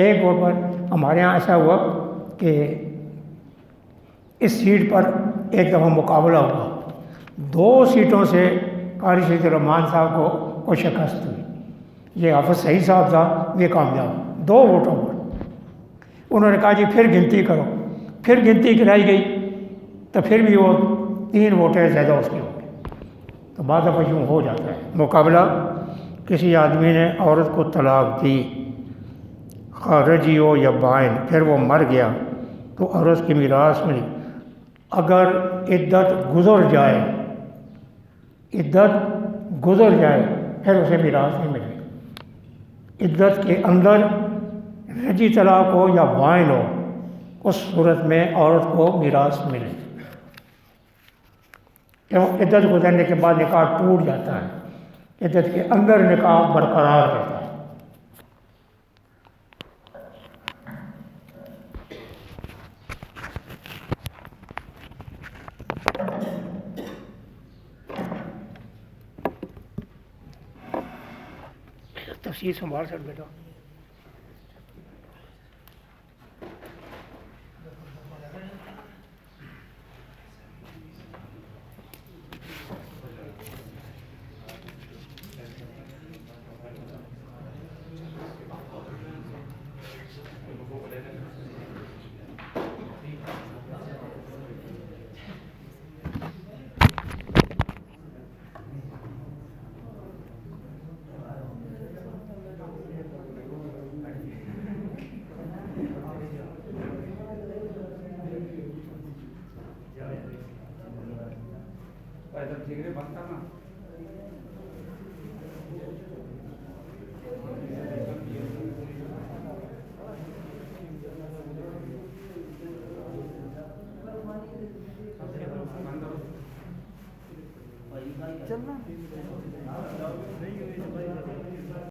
1 ووٹ پر۔ ہمارے ہاں ایسا ہوا کہ اس سیٹ پر ایک دفعہ مقابلہ ہوا، 2 سیٹوں سے قاری سید الرحمان صاحب کو شکست ہوئی۔ یہ حافظ سعید صاحب تھا، یہ کامیاب 2 ووٹوں پر۔ انہوں نے کہا جی پھر گنتی کرو، پھر گنتی کرائی گئی تو پھر بھی وہ 3 ووٹیں زیادہ اس کی ہو گئی۔ تو بعض دفعہ یوں ہو جاتا ہے مقابلہ۔ کسی آدمی نے عورت کو طلاق دی، خواہ رجعی ہو یا بائن، پھر وہ مر گیا تو عورت کی میراث ملی۔ اگر عدت گزر جائے، عدت گزر جائے پھر اسے میراث نہیں ملے گی۔ عدت کے اندر رجعی طلاق ہو یا بائن ہو، اس صورت میں عورت کو میراث ملے گی، کیوں؟ عدت گزرنے کے بعد نکاح ٹوٹ جاتا ہے، عدت کے اندر نکاح برقرار رہتا ہے۔ تفصیل سنبھال سر بیٹا۔ چلنا